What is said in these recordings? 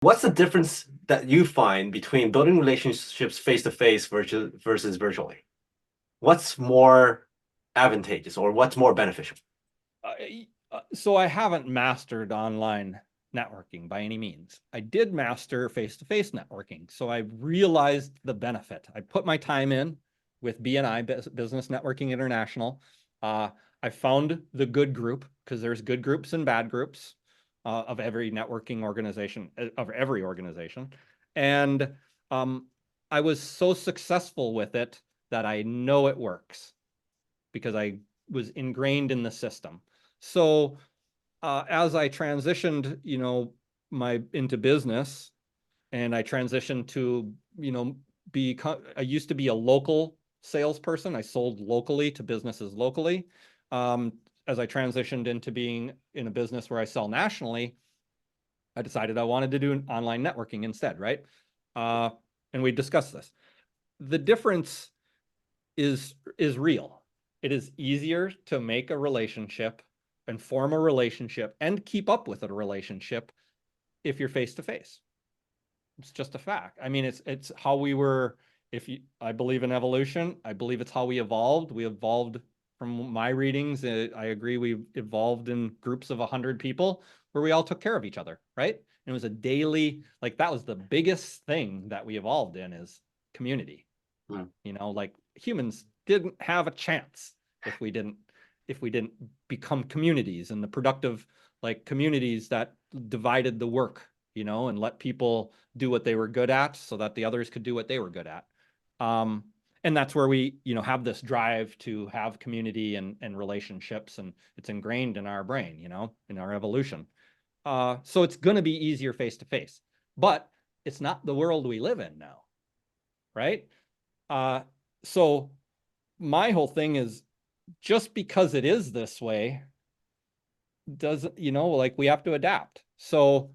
What's the difference that you find between building relationships face to face versus virtually? What's more advantageous or what's more beneficial? So I haven't mastered online networking by any means. I did master face-to-face networking. So I realized the benefit. I put my time in with BNI, Business Networking International. I found the good group, because there's good groups and bad groups of every networking organization, of every organization. And I was so successful with it that I know it works because I was ingrained in the system. So as I transitioned, into business, and I transitioned to, I used to be a local salesperson. I sold locally to businesses locally. As I transitioned into being in a business where I sell nationally, I decided I wanted to do online networking instead, right? And we discussed this. The difference is real. It is easier to make a relationship and form a relationship and keep up with a relationship if you're face to face. It's just a fact. I mean, it's how we were. I believe in evolution. I believe it's how we evolved. We evolved from my readings. I agree. We evolved in groups of 100 people where we all took care of each other, right? And it was a daily, like that was the biggest thing that we evolved in, is community. Mm. Like humans didn't have a chance if we didn't become communities, and the productive like communities that divided the work, and let people do what they were good at so that the others could do what they were good at. And that's where we, have this drive to have community and relationships, and it's ingrained in our brain, in our evolution. So it's going to be easier face to face, but it's not the world we live in now, right? So my whole thing is, just because it is this way doesn't, like we have to adapt. So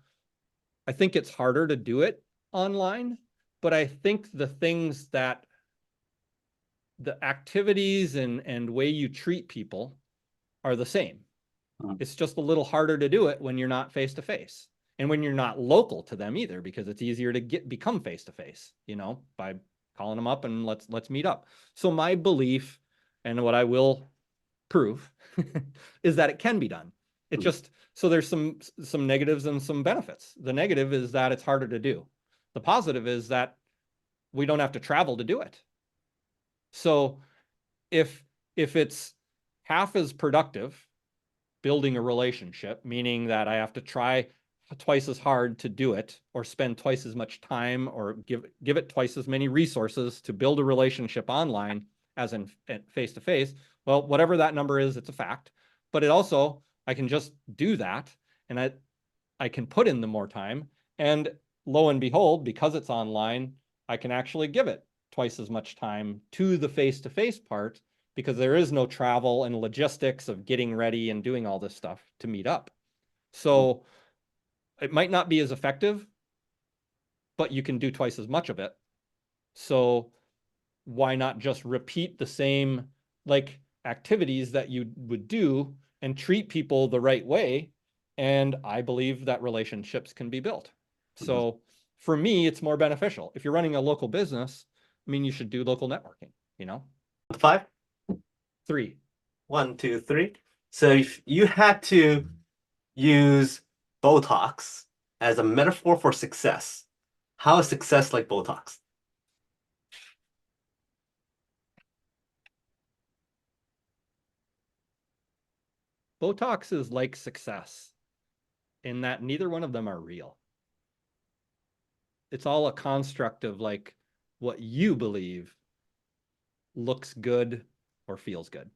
I think it's harder to do it online, but I think the things that the activities and way you treat people are the same. It's just a little harder to do it when you're not face to face, and when you're not local to them either, because it's easier to become face to face, by calling them up and let's meet up. So my belief, and what I will prove, is that it can be done. It just, so there's some negatives and some benefits. The negative is that it's harder to do. The positive is that we don't have to travel to do it. So if it's half as productive building a relationship, meaning that I have to try twice as hard to do it, or spend twice as much time, or give it twice as many resources to build a relationship online as in face to face. Well, whatever that number is, it's a fact. But it also, I can just do that, and I can put in the more time, and lo and behold, because it's online, I can actually give it twice as much time to the face to face part, because there is no travel and logistics of getting ready and doing all this stuff to meet up. So it might not be as effective, but you can do twice as much of it. So why not just repeat the same like activities that you would do and treat people the right way? And I believe that relationships can be built. So for me, it's more beneficial. If you're running a local business, I mean, you should do local networking, 5? 3. 1, 2, 3. So if you had to use BOTOX as a metaphor for success, how is success like BOTOX? BOTOX is like success in that neither one of them are real. It's all a construct of like what you believe looks good or feels good.